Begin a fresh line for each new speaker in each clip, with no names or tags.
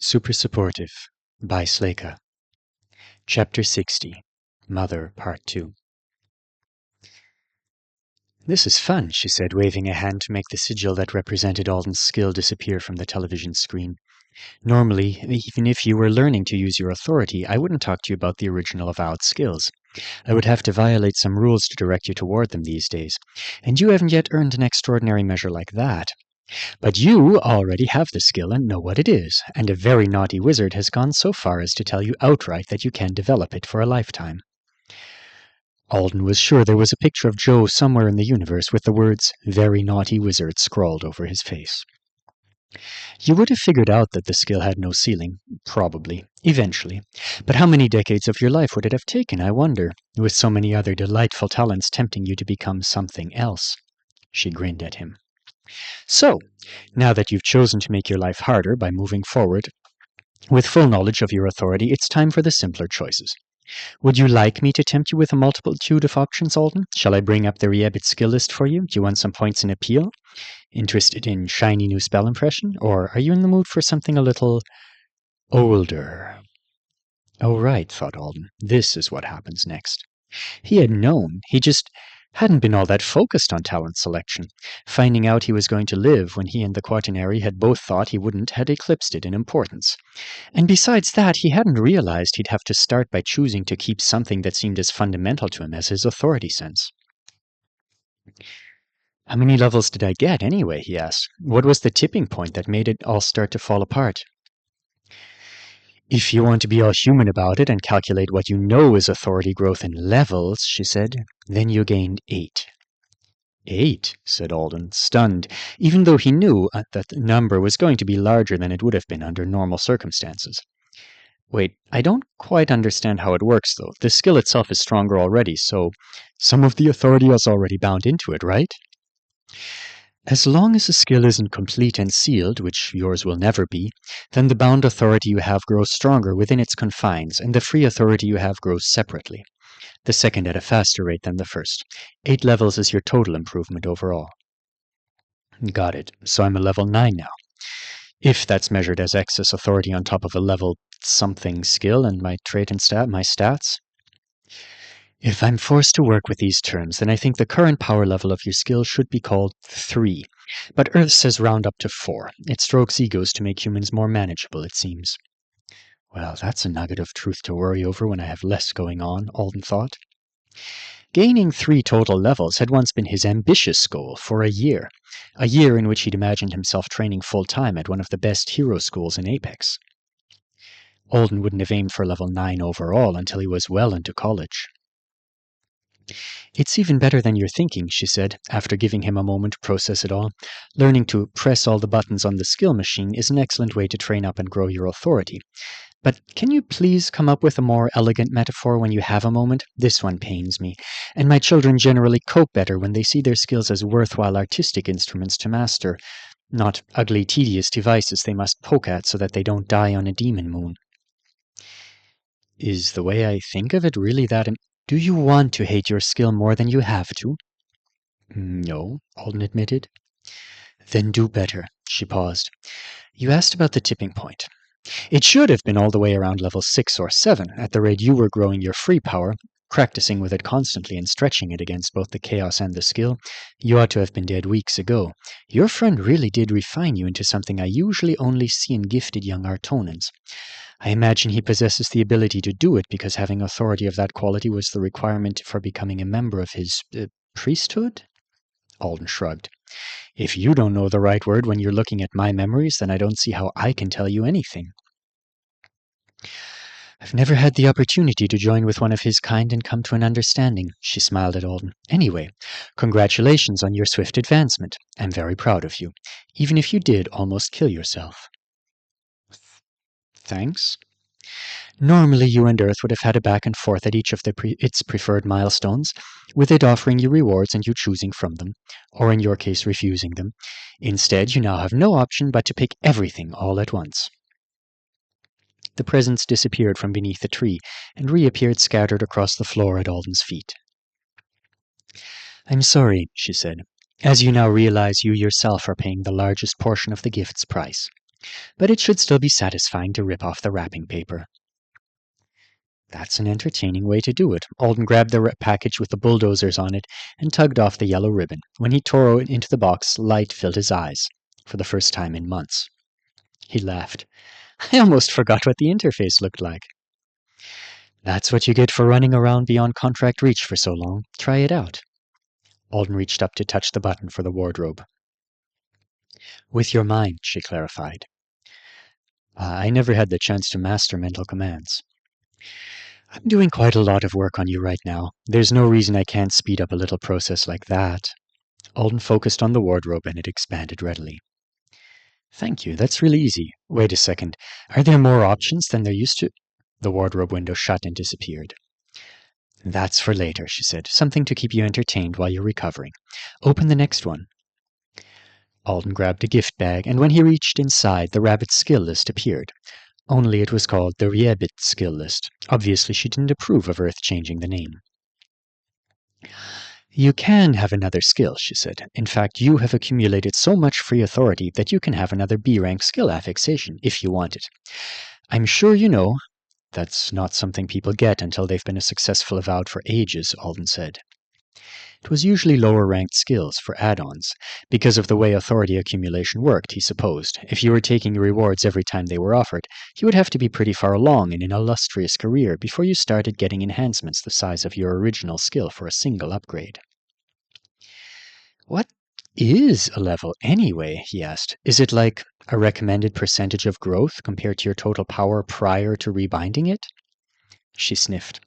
Super Supportive by Sleyca. Chapter 60 Mother Part 2. "This is fun," she said, waving a hand to make the sigil that represented Alden's skill disappear from the television screen. "Normally, even if you were learning to use your authority, I wouldn't talk to you about the original avowed skills. I would have to violate some rules to direct you toward them these days, and you haven't yet earned an extraordinary measure like that. But you already have the skill and know what it is, and a very naughty wizard has gone so far as to tell you outright that you can develop it for a lifetime." Alden was sure there was a picture of Joe somewhere in the universe with the words, "Very naughty wizard," scrawled over his face. You would have figured out that the skill had no ceiling, probably, eventually. But how many decades of your life would it have taken, I wonder, with so many other delightful talents tempting you to become something else? She grinned at him. "So, now that you've chosen to make your life harder by moving forward with full knowledge of your authority, it's time for the simpler choices. Would you like me to tempt you with a multitude of options, Alden? Shall I bring up the Riebit skill list for you? Do you want some points in appeal? Interested in shiny new spell impression? Or are you in the mood for something a little older?" Oh, right, thought Alden. This is what happens next. He had known. He just hadn't been all that focused on talent selection. Finding out he was going to live when he and the Quaternary had both thought he wouldn't had eclipsed it in importance. And besides that, he hadn't realized he'd have to start by choosing to keep something that seemed as fundamental to him as his authority sense. "How many levels did I get, anyway?" he asked. "What was the tipping point that made it all start to fall apart?" "If you want to be all human about it and calculate what you know is authority growth in levels," she said, "then you gained 8. "8?" said Alden, stunned, even though he knew that the number was going to be larger than it would have been under normal circumstances. "Wait, I don't quite understand how it works, though. The skill itself is stronger already, so some of the authority is already bound into it, right?" "As long as the skill isn't complete and sealed, which yours will never be, then the bound authority you have grows stronger within its confines, and the free authority you have grows separately. The second at a faster rate than the first. 8 levels is your total improvement overall." "Got it. So I'm a level 9 now. If that's measured as excess authority on top of a level something skill and my trait and my stats?" "If I'm forced to work with these terms, then I think the current power level of your skill should be called 3. But Earth says round up to 4. It strokes egos to make humans more manageable, it seems." Well, that's a nugget of truth to worry over when I have less going on, Alden thought. Gaining 3 total levels had once been his ambitious goal for a year in which he'd imagined himself training full-time at one of the best hero schools in Apex. Alden wouldn't have aimed for level 9 overall until he was well into college. "It's even better than you're thinking," she said, after giving him a moment to process it all. "Learning to press all the buttons on the skill machine is an excellent way to train up and grow your authority. But can you please come up with a more elegant metaphor when you have a moment? This one pains me, and my children generally cope better when they see their skills as worthwhile artistic instruments to master, not ugly, tedious devices they must poke at so that they don't die on a demon moon." "Is the way I think of it really that Do you want to hate your skill more than you have to?" "No," Alden admitted. "Then do better." She paused. "You asked about the tipping point. It should have been all the way around level 6 or 7, at the rate you were growing your free power, practicing with it constantly and stretching it against both the chaos and the skill. You ought to have been dead weeks ago. Your friend really did refine you into something I usually only see in gifted young Artonans. I imagine he possesses the ability to do it because having authority of that quality was the requirement for becoming a member of his priesthood?" Alden shrugged. "If you don't know the right word when you're looking at my memories, then I don't see how I can tell you anything." "I've never had the opportunity to join with one of his kind and come to an understanding," she smiled at Alden. "Anyway, congratulations on your swift advancement. I'm very proud of you, even if you did almost kill yourself." "Thanks." "Normally you and Earth would have had a back and forth at each of its preferred milestones, with it offering you rewards and you choosing from them, or in your case refusing them. Instead, you now have no option but to pick everything all at once." The presents disappeared from beneath the tree and reappeared scattered across the floor at Alden's feet. "I'm sorry," she said. "As you now realize, you yourself are paying the largest portion of the gift's price. but it should still be satisfying to rip off the wrapping paper. That's an entertaining way to do it. Alden grabbed the package with the bulldozers on it and tugged off the yellow ribbon. When he tore it into the box, light filled his eyes, for the first time in months. He laughed. I almost forgot what the interface looked like. That's what you get for running around beyond contract reach for so long. Try it out. Alden reached up to touch the button for the wardrobe. With your mind, she clarified. I never had the chance to master mental commands. I'm doing quite a lot of work on you right now. There's no reason I can't speed up a little process like that. Alden focused on the wardrobe and it expanded readily. Thank you, that's really easy. Wait a second. Are there more options than there used to? The wardrobe window shut and disappeared. That's for later, she said. Something to keep you entertained while you're recovering. Open the next one. Alden grabbed a gift bag, and when he reached inside, the rabbit skill list appeared. Only it was called the Riebit skill list. Obviously, she didn't approve of Earth changing the name. You can have another skill, she said. In fact, you have accumulated so much free authority that you can have another B-rank skill affixation, if you want it. I'm sure you know that's not something people get until they've been a successful avowed for ages, Alden said. It was usually lower-ranked skills for add-ons. Because of the way authority accumulation worked, he supposed, if you were taking rewards every time they were offered, you would have to be pretty far along in an illustrious career before you started getting enhancements the size of your original skill for a single upgrade. What is a level anyway? He asked. Is it like a recommended percentage of growth compared to your total power prior to rebinding it? She sniffed.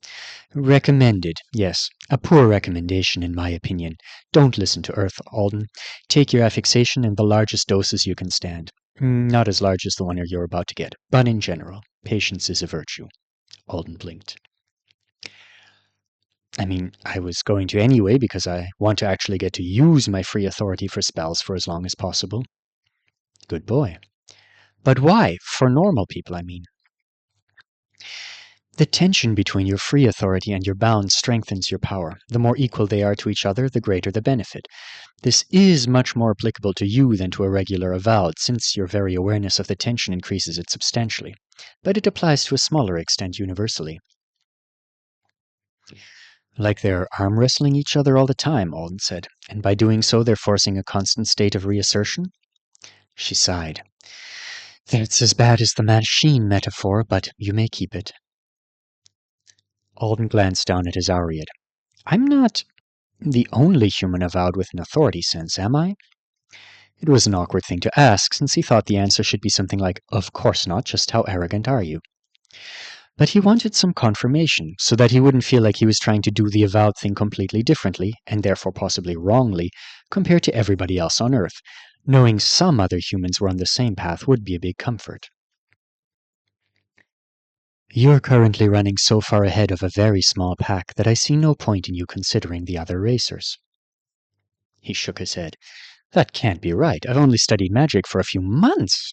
Recommended, yes. A poor recommendation, in my opinion. Don't listen to Earth, Alden. Take your affixation in the largest doses you can stand. Not as large as the one you're about to get, but in general, patience is a virtue. Alden blinked. I mean, I was going to anyway because I want to actually get to use my free authority for spells for as long as possible. Good boy. But why? For normal people, I mean. The tension between your free authority and your bound strengthens your power. The more equal they are to each other, the greater the benefit. This is much more applicable to you than to a regular avowed, since your very awareness of the tension increases it substantially. But it applies to a smaller extent universally. Like they're arm wrestling each other all the time, Alden said, and by doing so they're forcing a constant state of reassertion? She sighed. That's as bad as the machine metaphor, but you may keep it. Alden glanced down at his Ariad. I'm not the only human avowed with an authority sense, am I? It was an awkward thing to ask, since he thought the answer should be something like, of course not, just how arrogant are you? But he wanted some confirmation, so that he wouldn't feel like he was trying to do the avowed thing completely differently, and therefore possibly wrongly, compared to everybody else on Earth. Knowing some other humans were on the same path would be a big comfort. You're currently running so far ahead of a very small pack that I see no point in you considering the other racers. He shook his head. That can't be right. I've only studied magic for a few months.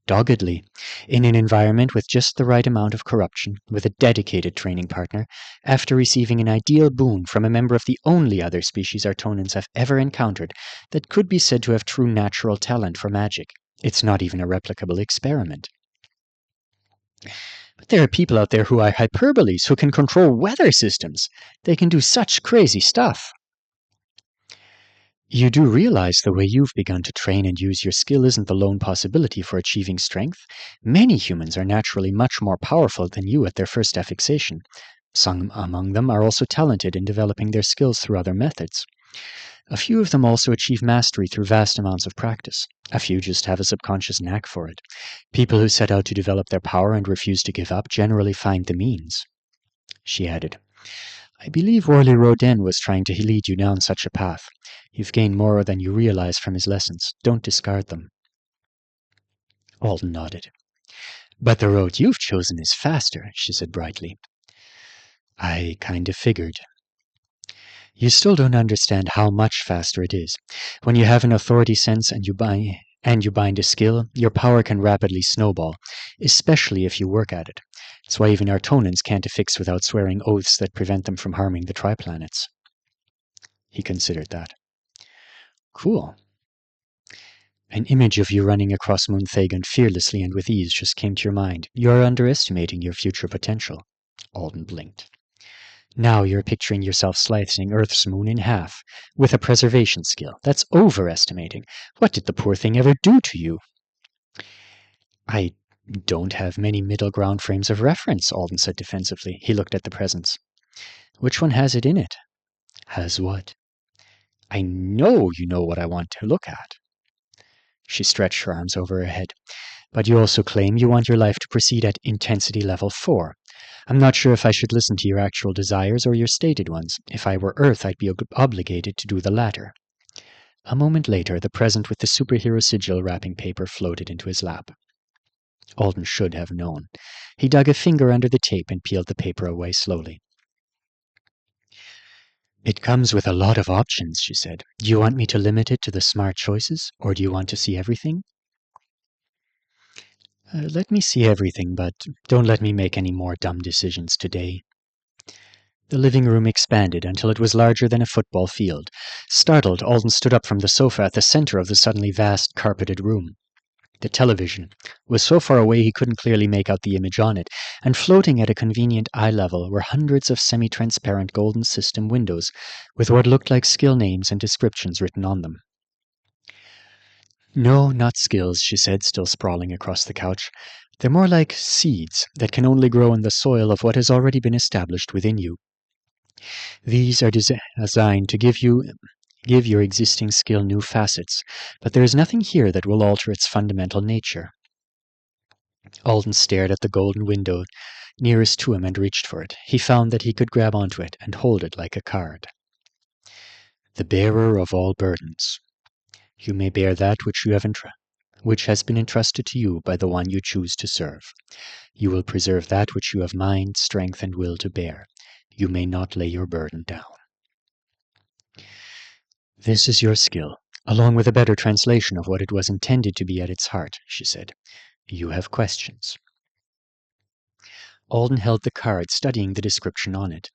Doggedly, in an environment with just the right amount of corruption, with a dedicated training partner, after receiving an ideal boon from a member of the only other species Artonans have ever encountered that could be said to have true natural talent for magic. It's not even a replicable experiment. But there are people out there who are hyperboles, who can control weather systems. They can do such crazy stuff. You do realize the way you've begun to train and use your skill isn't the lone possibility for achieving strength. Many humans are naturally much more powerful than you at their first affixation. Some among them are also talented in developing their skills through other methods. A few of them also achieve mastery through vast amounts of practice. A few just have a subconscious knack for it. People who set out to develop their power and refuse to give up generally find the means. She added, I believe Worley Rodin was trying to lead you down such a path. You've gained more than you realize from his lessons. Don't discard them. Alden nodded. But the road you've chosen is faster, she said brightly. I kind of figured. You still don't understand how much faster it is. When you have an authority sense and you bind a skill, your power can rapidly snowball, especially if you work at it. That's why even Artonans can't affix without swearing oaths that prevent them from harming the triplanets. He considered that. Cool. An image of you running across Moonthegan fearlessly and with ease just came to your mind. You are underestimating your future potential. Alden blinked. Now you're picturing yourself slicing Earth's moon in half, with a preservation skill. That's overestimating. What did the poor thing ever do to you? I don't have many middle ground frames of reference, Alden said defensively. He looked at the presents. Which one has it in it? Has what? I know you know what I want to look at. She stretched her arms over her head. But you also claim you want your life to proceed at intensity level 4. I'm not sure if I should listen to your actual desires or your stated ones. If I were Earth, I'd be obligated to do the latter. A moment later, the present with the superhero sigil wrapping paper floated into his lap. Alden should have known. He dug a finger under the tape and peeled the paper away slowly. It comes with a lot of options, she said. Do you want me to limit it to the smart choices, or do you want to see everything? Let me see everything, but don't let me make any more dumb decisions today. The living room expanded until it was larger than a football field. Startled, Alden stood up from the sofa at the center of the suddenly vast, carpeted room. The television was so far away he couldn't clearly make out the image on it, and floating at a convenient eye level were hundreds of semi-transparent golden system windows with what looked like skill names and descriptions written on them. No, not skills, she said, still sprawling across the couch. They're more like seeds that can only grow in the soil of what has already been established within you. These are designed to give your existing skill new facets, but there is nothing here that will alter its fundamental nature. Alden stared at the golden window nearest to him and reached for it. He found that he could grab onto it and hold it like a card. The bearer of all burdens. You may bear that which has been entrusted to you by the one you choose to serve. You will preserve that which you have mind, strength, and will to bear. You may not lay your burden down. This is your skill, along with a better translation of what it was intended to be at its heart, she said. You have questions. Alden held the card, studying the description on it.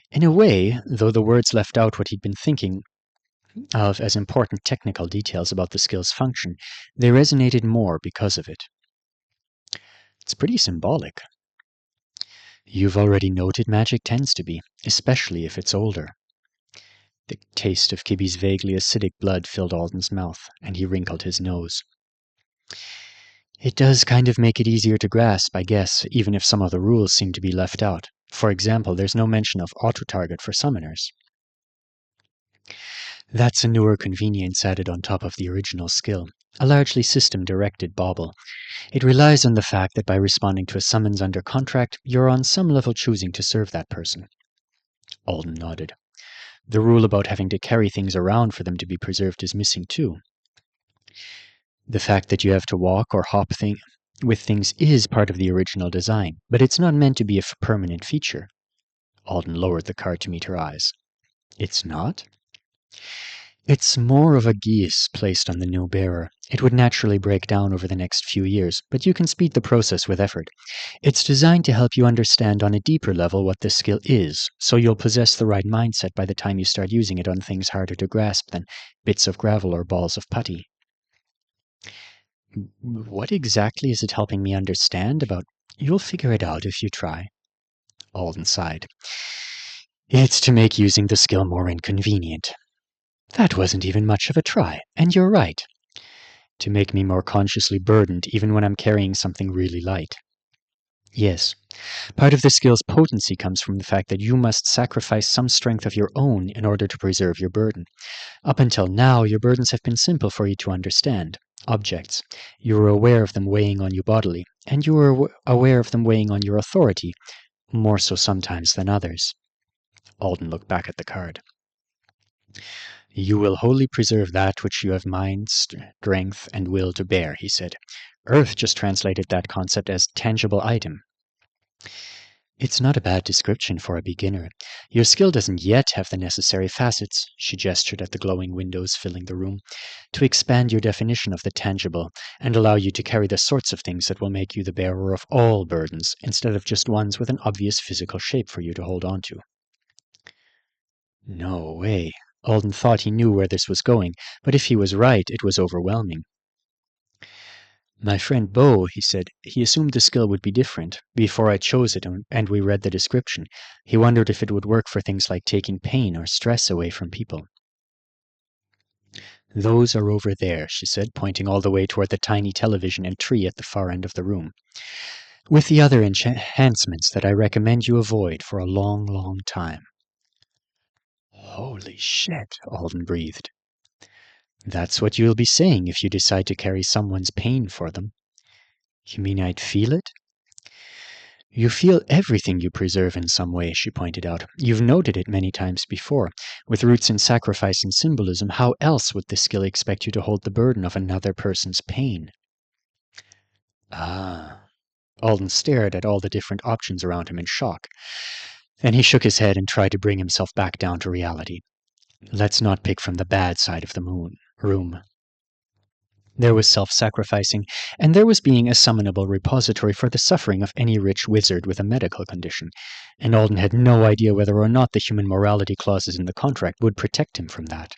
In a way, though the words left out what he'd been thinking of as important technical details about the skill's function, they resonated more because of it. It's pretty symbolic. You've already noted magic tends to be, especially if it's older. The taste of Kibby's vaguely acidic blood filled Alden's mouth, and he wrinkled his nose. It does kind of make it easier to grasp, I guess, even if some of the rules seem to be left out. For example, there's no mention of auto-target for summoners. That's a newer convenience added on top of the original skill, a largely system-directed bauble. It relies on the fact that by responding to a summons under contract, you're on some level choosing to serve that person. Alden nodded. The rule about having to carry things around for them to be preserved is missing too. The fact that you have to walk or hop with things is part of the original design, but it's not meant to be a permanent feature. Alden lowered the card to meet her eyes. It's not? It's more of a geas placed on the new bearer. It would naturally break down over the next few years, but you can speed the process with effort. It's designed to help you understand on a deeper level what this skill is, so you'll possess the right mindset by the time you start using it on things harder to grasp than bits of gravel or balls of putty. What exactly is it helping me understand about? You'll figure it out if you try. Alden sighed. It's to make using the skill more inconvenient. That wasn't even much of a try, and you're right. To make me more consciously burdened even when I'm carrying something really light. Yes, part of the skill's potency comes from the fact that you must sacrifice some strength of your own in order to preserve your burden. Up until now, your burdens have been simple for you to understand. Objects. You were aware of them weighing on you bodily, and you were aware of them weighing on your authority, more so sometimes than others. Alden looked back at the card. You will wholly preserve that which you have mind, strength, and will to bear, he said. Earth just translated that concept as tangible item. It's not a bad description for a beginner. Your skill doesn't yet have the necessary facets, she gestured at the glowing windows filling the room, to expand your definition of the tangible and allow you to carry the sorts of things that will make you the bearer of all burdens, instead of just ones with an obvious physical shape for you to hold on to. No way. Alden thought he knew where this was going, but if he was right, it was overwhelming. My friend Bo, he said, he assumed the skill would be different. Before I chose it and we read the description, he wondered if it would work for things like taking pain or stress away from people. Those are over there, she said, pointing all the way toward the tiny television and tree at the far end of the room. With the other enhancements that I recommend you avoid for a long, long time. Holy shit, Alden breathed. That's what you'll be saying if you decide to carry someone's pain for them. You mean I'd feel it? You feel everything you preserve in some way, she pointed out. You've noted it many times before. With roots in sacrifice and symbolism, how else would the skill expect you to hold the burden of another person's pain? Ah. Alden stared at all the different options around him in shock. Then he shook his head and tried to bring himself back down to reality. Let's not pick from the bad side of the room. There was self-sacrificing, and there was being a summonable repository for the suffering of any rich wizard with a medical condition, and Alden had no idea whether or not the human morality clauses in the contract would protect him from that.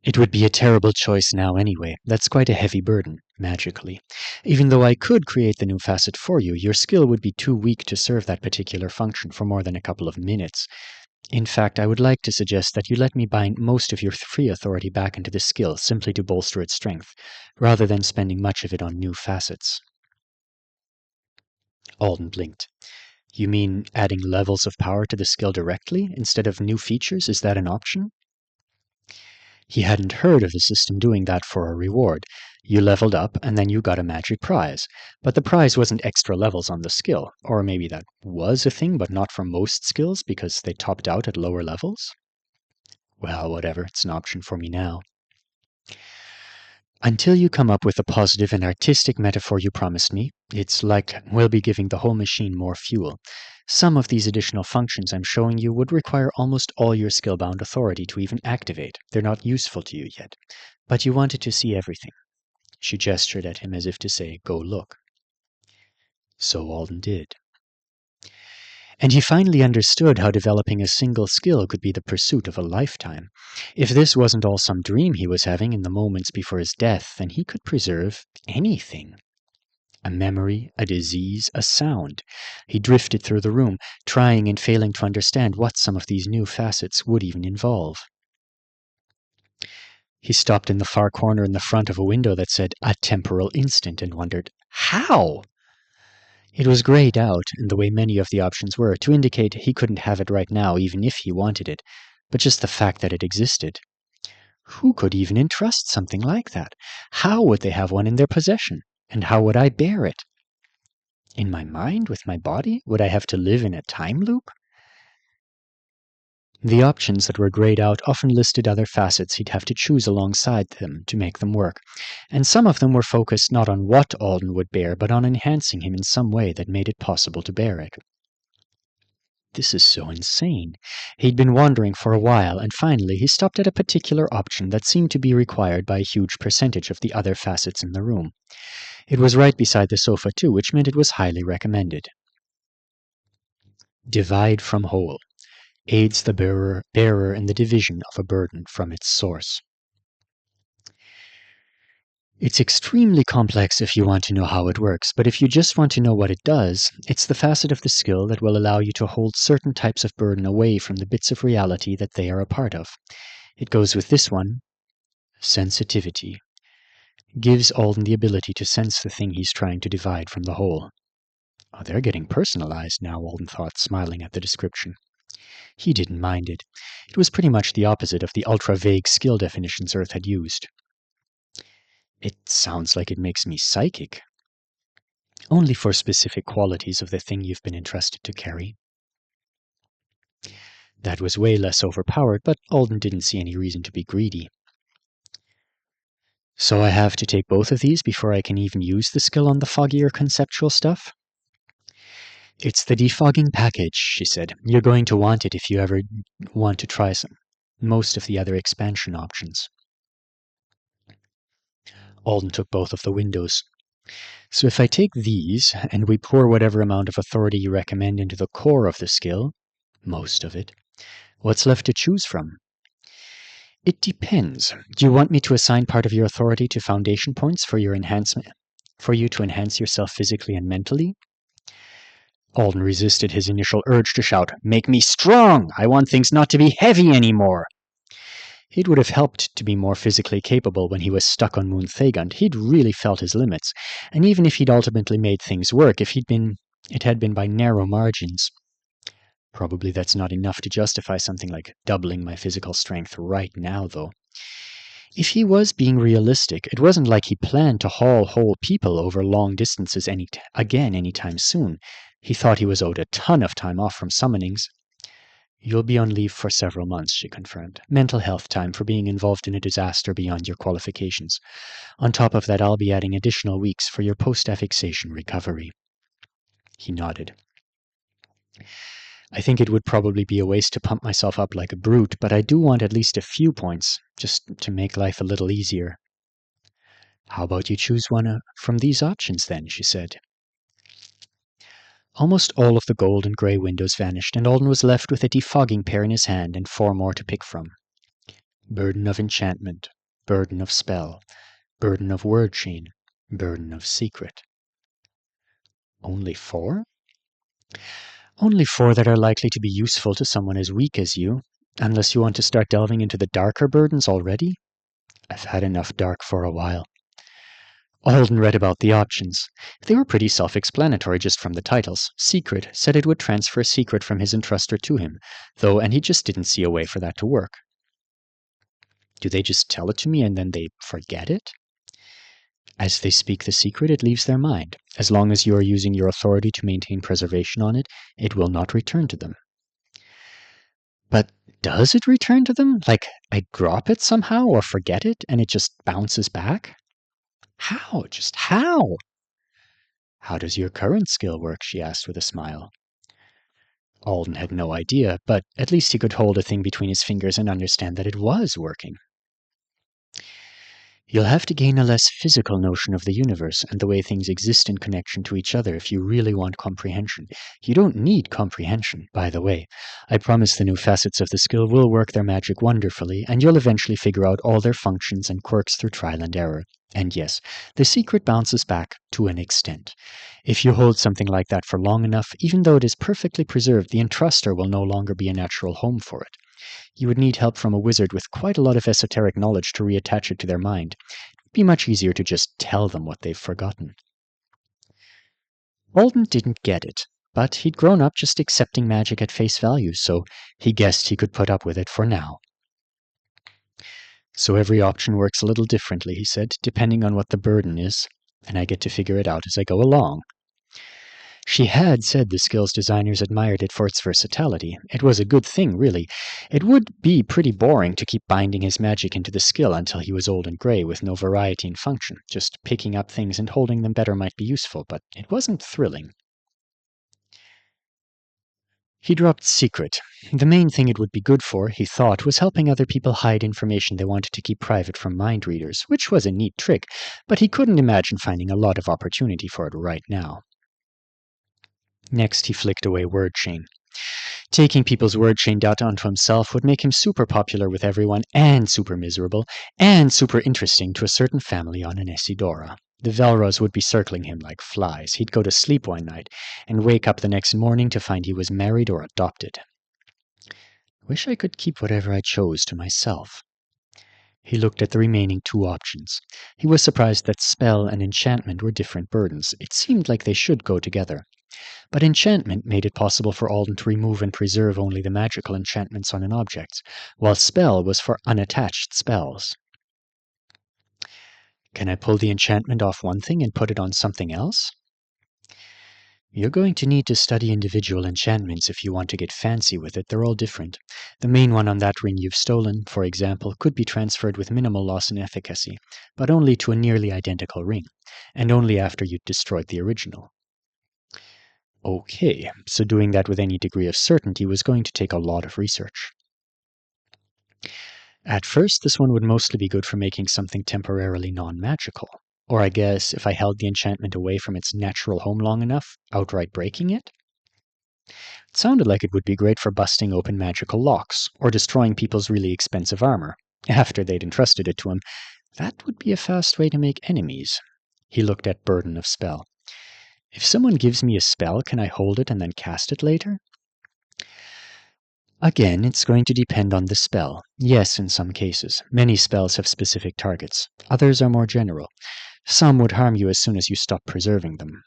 It would be a terrible choice now anyway. That's quite a heavy burden, magically. Even though I could create the new facet for you, your skill would be too weak to serve that particular function for more than a couple of minutes. In fact, I would like to suggest that you let me bind most of your free authority back into the skill simply to bolster its strength, rather than spending much of it on new facets. Alden blinked. You mean adding levels of power to the skill directly, instead of new features? Is that an option? He hadn't heard of the system doing that for a reward. You leveled up, and then you got a magic prize. But the prize wasn't extra levels on the skill. Or maybe that was a thing, but not for most skills, because they topped out at lower levels? Well, whatever, it's an option for me now. Until you come up with the positive and artistic metaphor you promised me, it's like we'll be giving the whole machine more fuel. Some of these additional functions I'm showing you would require almost all your skill-bound authority to even activate. They're not useful to you yet. But you wanted to see everything. She gestured at him as if to say, go look. So Alden did. And he finally understood how developing a single skill could be the pursuit of a lifetime. If this wasn't all some dream he was having in the moments before his death, then he could preserve anything. A memory, a disease, a sound. He drifted through the room, trying and failing to understand what some of these new facets would even involve. He stopped in the far corner in the front of a window that said, "A temporal instant," and wondered, how? It was grayed out, in the way many of the options were, to indicate he couldn't have it right now even if he wanted it, but just the fact that it existed. Who could even entrust something like that? How would they have one in their possession? And how would I bear it? In my mind, with my body? Would I have to live in a time loop? The options that were grayed out often listed other facets he'd have to choose alongside them to make them work, and some of them were focused not on what Alden would bear, but on enhancing him in some way that made it possible to bear it. This is so insane. He'd been wondering for a while, and finally he stopped at a particular option that seemed to be required by a huge percentage of the other facets in the room. It was right beside the sofa, too, which meant it was highly recommended. Divide from whole. Aids the bearer in the division of a burden from its source. It's extremely complex if you want to know how it works, but if you just want to know what it does, it's the facet of the skill that will allow you to hold certain types of burden away from the bits of reality that they are a part of. It goes with this one, sensitivity. Gives Alden the ability to sense the thing he's trying to divide from the whole. Oh, they're getting personalized now, Alden thought, smiling at the description. He didn't mind it. It was pretty much the opposite of the ultra-vague skill definitions Earth had used. It sounds like it makes me psychic. Only for specific qualities of the thing you've been entrusted to carry. That was way less overpowered, but Alden didn't see any reason to be greedy. So I have to take both of these before I can even use the skill on the foggier conceptual stuff? It's the defogging package, she said. You're going to want it if you ever want to try most of the other expansion options. Alden took both of the windows. So if I take these, and we pour whatever amount of authority you recommend into the core of the skill, most of it, what's left to choose from? It depends. Do you want me to assign part of your authority to foundation points for your enhancement, for you to enhance yourself physically and mentally? Alden resisted his initial urge to shout, "Make me strong! I want things not to be heavy anymore!" It would have helped to be more physically capable when he was stuck on Moon Thagund. He'd really felt his limits, and even if he'd ultimately made things work, it had been by narrow margins. Probably that's not enough to justify something like doubling my physical strength right now, though. If he was being realistic, it wasn't like he planned to haul whole people over long distances anytime soon. He thought he was owed a ton of time off from summonings. "You'll be on leave for several months," she confirmed. "Mental health time for being involved in a disaster beyond your qualifications. On top of that, I'll be adding additional weeks for your post-affixation recovery." He nodded. "I think it would probably be a waste to pump myself up like a brute, but I do want at least a few points, just to make life a little easier." "How about you choose one from these options then?" she said. Almost all of the gold and grey windows vanished, and Alden was left with a defogging pair in his hand and 4 more to pick from. Burden of enchantment, burden of spell, burden of word chain, burden of secret. Only 4? Only 4 that are likely to be useful to someone as weak as you, unless you want to start delving into the darker burdens already. I've had enough dark for a while. Alden read about the options. They were pretty self-explanatory just from the titles. Secret said it would transfer a secret from his entrustor to him, though, and he just didn't see a way for that to work. Do they just tell it to me and then they forget it? As they speak the secret, it leaves their mind. As long as you are using your authority to maintain preservation on it, it will not return to them. But does it return to them? Like, I drop it somehow or forget it and it just bounces back? How? Just how? "How does your current skill work?" she asked with a smile. Alden had no idea, but at least he could hold a thing between his fingers and understand that it was working. "You'll have to gain a less physical notion of the universe and the way things exist in connection to each other if you really want comprehension. You don't need comprehension, by the way. I promise the new facets of the skill will work their magic wonderfully, and you'll eventually figure out all their functions and quirks through trial and error. And yes, the secret bounces back to an extent. If you hold something like that for long enough, even though it is perfectly preserved, the entrustor will no longer be a natural home for it. You would need help from a wizard with quite a lot of esoteric knowledge to reattach it to their mind. It would be much easier to just tell them what they've forgotten." Alden didn't get it, but he'd grown up just accepting magic at face value, so he guessed he could put up with it for now. "So every option works a little differently," he said, "depending on what the burden is, and I get to figure it out as I go along." She had said the skill's designers admired it for its versatility. It was a good thing, really. It would be pretty boring to keep binding his magic into the skill until he was old and grey with no variety in function. Just picking up things and holding them better might be useful, but it wasn't thrilling. He dropped secret. The main thing it would be good for, he thought, was helping other people hide information they wanted to keep private from mind readers, which was a neat trick, but he couldn't imagine finding a lot of opportunity for it right now. Next, he flicked away word chain. Taking people's word chain data onto himself would make him super popular with everyone, and super miserable, and super interesting to a certain family on an Essidora. The Velros would be circling him like flies. He'd go to sleep one night, and wake up the next morning to find he was married or adopted. Wish I could keep whatever I chose to myself. He looked at the remaining 2 options. He was surprised that spell and enchantment were different burdens. It seemed like they should go together. But enchantment made it possible for Alden to remove and preserve only the magical enchantments on an object, while spell was for unattached spells. Can I pull the enchantment off one thing and put it on something else? You're going to need to study individual enchantments if you want to get fancy with it. They're all different. The main one on that ring you've stolen, for example, could be transferred with minimal loss in efficacy, but only to a nearly identical ring, and only after you'd destroyed the original. Okay, so doing that with any degree of certainty was going to take a lot of research. At first, this one would mostly be good for making something temporarily non-magical. Or I guess, if I held the enchantment away from its natural home long enough, outright breaking it? It sounded like it would be great for busting open magical locks, or destroying people's really expensive armor. After they'd entrusted it to him, that would be a fast way to make enemies. He looked at Burden of Spell. If someone gives me a spell, can I hold it and then cast it later? Again, it's going to depend on the spell. Yes, in some cases. Many spells have specific targets. Others are more general. Some would harm you as soon as you stop preserving them.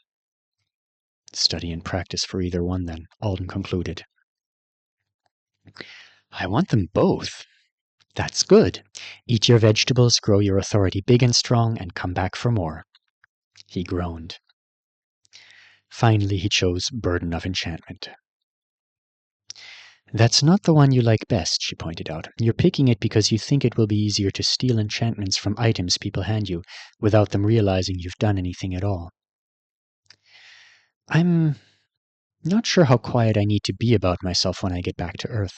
Study and practice for either one, then, Alden concluded. I want them both. That's good. Eat your vegetables, grow your authority big and strong, and come back for more. He groaned. Finally, he chose Burden of Enchantment. That's not the one you like best, she pointed out. You're picking it because you think it will be easier to steal enchantments from items people hand you, without them realizing you've done anything at all. I'm not sure how quiet I need to be about myself when I get back to Earth.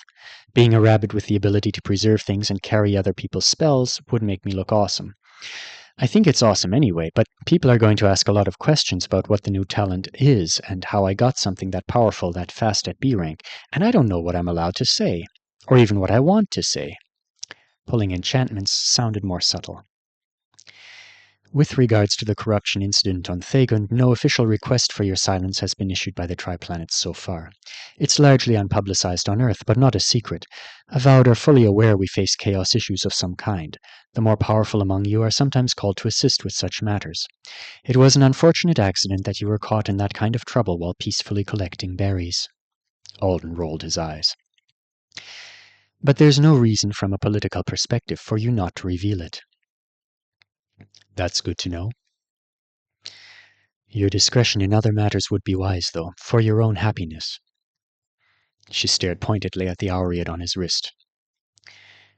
Being a rabbit with the ability to preserve things and carry other people's spells would make me look awesome. I think it's awesome anyway, but people are going to ask a lot of questions about what the new talent is and how I got something that powerful that fast at B rank, and I don't know what I'm allowed to say, or even what I want to say. Pulling enchantments sounded more subtle. With regards to the corruption incident on Thagon, no official request for your silence has been issued by the Triplanets so far. It's largely unpublicized on Earth, but not a secret. Avowed are fully aware we face chaos issues of some kind. The more powerful among you are sometimes called to assist with such matters. It was an unfortunate accident that you were caught in that kind of trouble while peacefully collecting berries. Alden rolled his eyes. But there's no reason from a political perspective for you not to reveal it. That's good to know. Your discretion in other matters would be wise, though, for your own happiness. She stared pointedly at the aureate on his wrist.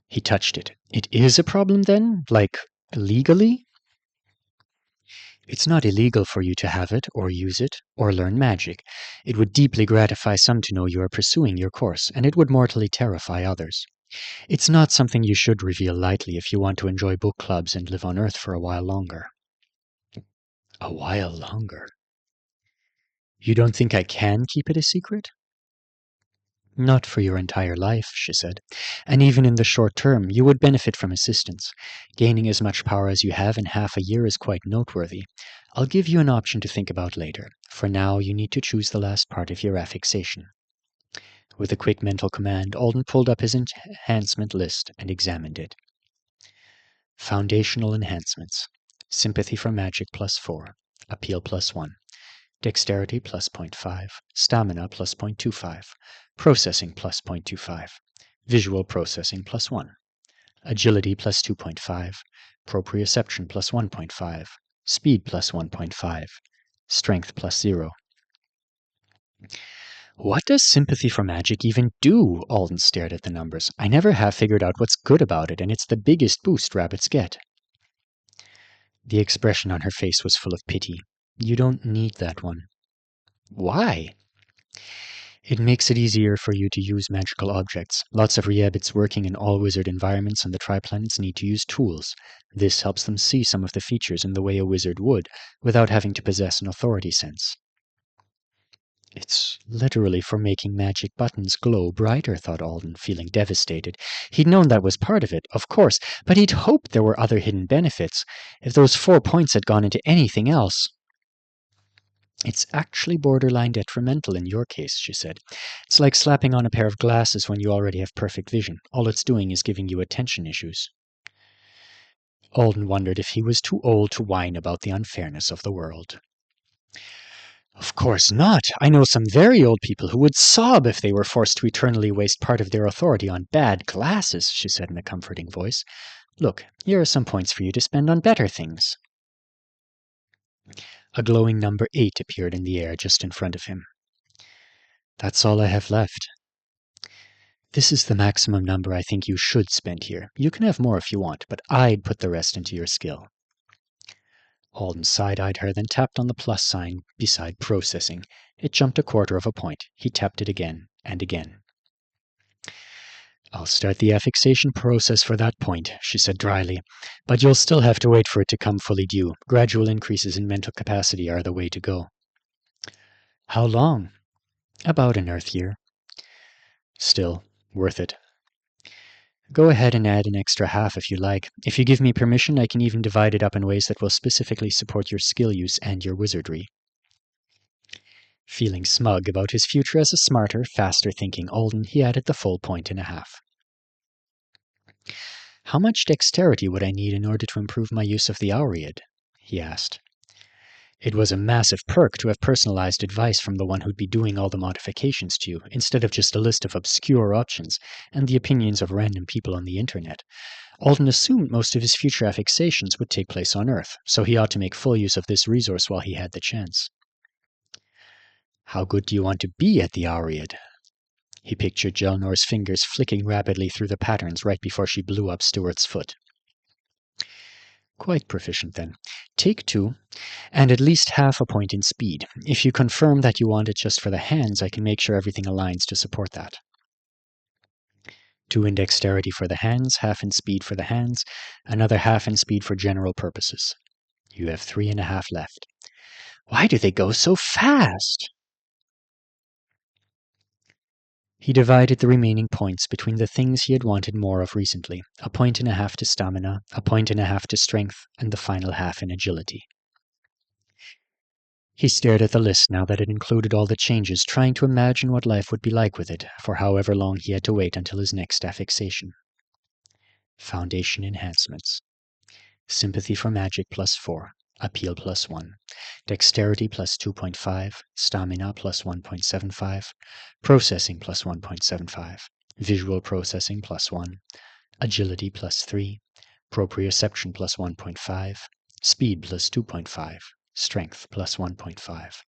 He touched it. It is a problem, then? Like, legally? It's not illegal for you to have it, or use it, or learn magic. It would deeply gratify some to know you are pursuing your course, and it would mortally terrify others. It's not something you should reveal lightly if you want to enjoy book clubs and live on Earth for a while longer. A while longer? You don't think I can keep it a secret? Not for your entire life, she said. And even in the short term, you would benefit from assistance. Gaining as much power as you have in half a year is quite noteworthy. I'll give you an option to think about later. For now, you need to choose the last part of your affixation. With a quick mental command, Alden pulled up his enhancement list and examined it. Foundational enhancements. Sympathy for magic +4. Appeal +1. Dexterity +0.5. Stamina +0.25. Processing +0.25. Visual processing +1. Agility +2.5. Proprioception +1.5. Speed +1.5. Strength +0. What does sympathy for magic even do? Alden stared at the numbers. I never have figured out what's good about it, and it's the biggest boost rabbits get. The expression on her face was full of pity. You don't need that one. Why? It makes it easier for you to use magical objects. Lots of Reabits working in all-wizard environments on the Triplanets need to use tools. This helps them see some of the features in the way a wizard would, without having to possess an authority sense. It's literally for making magic buttons glow brighter, thought Alden, feeling devastated. He'd known that was part of it, of course, but he'd hoped there were other hidden benefits. If those 4 points had gone into anything else... It's actually borderline detrimental in your case, she said. It's like slapping on a pair of glasses when you already have perfect vision. All it's doing is giving you attention issues. Alden wondered if he was too old to whine about the unfairness of the world. Of course not. I know some very old people who would sob if they were forced to eternally waste part of their authority on bad glasses, she said in a comforting voice. Look, here are some points for you to spend on better things. A glowing number 8 appeared in the air just in front of him. That's all I have left. This is the maximum number I think you should spend here. You can have more if you want, but I'd put the rest into your skill. Alden side-eyed her, then tapped on the plus sign beside processing. It jumped 1/4 of a point. He tapped it again and again. I'll start the affixation process for that point, she said dryly, but you'll still have to wait for it to come fully due. Gradual increases in mental capacity are the way to go. How long? About an Earth year. Still, worth it. Go ahead and add an extra half if you like. If you give me permission, I can even divide it up in ways that will specifically support your skill use and your wizardry. Feeling smug about his future as a smarter, faster-thinking Alden, he added the full point and a half. How much dexterity would I need in order to improve my use of the Aureid? He asked. It was a massive perk to have personalized advice from the one who'd be doing all the modifications to you, instead of just a list of obscure options and the opinions of random people on the internet. Alden assumed most of his future affixations would take place on Earth, so he ought to make full use of this resource while he had the chance. How good do you want to be at the Aureid? He pictured Gelnor's fingers flicking rapidly through the patterns right before she blew up Stuart's foot. Quite proficient, then. Take 2, and at least half a point in speed. If you confirm that you want it just for the hands, I can make sure everything aligns to support that. 2 in dexterity for the hands, half in speed for the hands, another half in speed for general purposes. You have 3.5 left. Why do they go so fast? He divided the remaining points between the things he had wanted more of recently, 1.5 points to stamina, 1.5 points to strength, and the final half in agility. He stared at the list now that it included all the changes, trying to imagine what life would be like with it, for however long he had to wait until his next affixation. Foundation enhancements. Sympathy for magic +4, appeal +1, dexterity +2.5, stamina +1.75, processing +1.75, visual processing +1, agility +3, proprioception +1.5, speed +2.5, strength +1.5.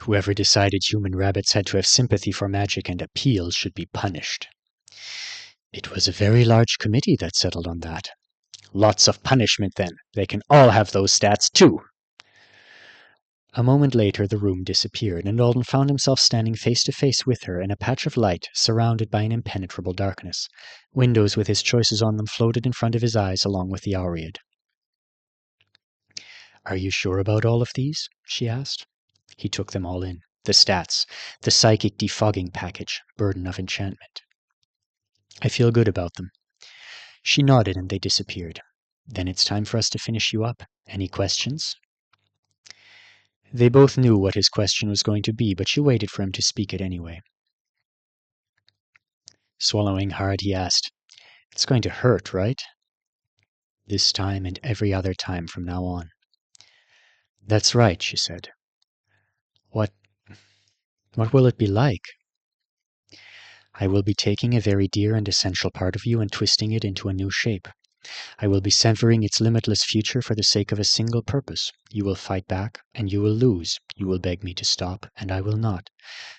Whoever decided human rabbits had to have sympathy for magic and appeal should be punished. It was a very large committee that settled on that. Lots of punishment, then. They can all have those stats, too. A moment later, the room disappeared, and Alden found himself standing face to face with her in a patch of light, surrounded by an impenetrable darkness. Windows with his choices on them floated in front of his eyes, along with the Aureid. Are you sure about all of these? She asked. He took them all in. The stats, the psychic defogging package, burden of enchantment. I feel good about them. She nodded and they disappeared. Then it's time for us to finish you up. Any questions? They both knew what his question was going to be, but she waited for him to speak it anyway. Swallowing hard, he asked, It's going to hurt, right? This time and every other time from now on. That's right, she said. What will it be like? I will be taking a very dear and essential part of you and twisting it into a new shape. I will be severing its limitless future for the sake of a single purpose. You will fight back, and you will lose. You will beg me to stop, and I will not.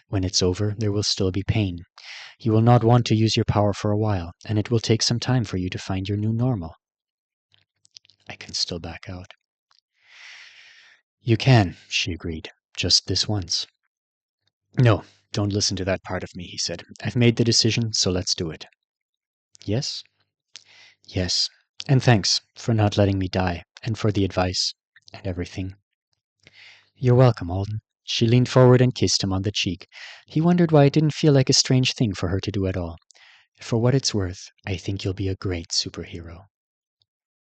When it's over, there will still be pain. You will not want to use your power for a while, and it will take some time for you to find your new normal. I can still back out. You can, she agreed. Just this once. No, don't listen to that part of me, he said. I've made the decision, so let's do it. Yes? Yes. And thanks for not letting me die, and for the advice, and everything. You're welcome, Alden. She leaned forward and kissed him on the cheek. He wondered why it didn't feel like a strange thing for her to do at all. For what it's worth, I think you'll be a great superhero.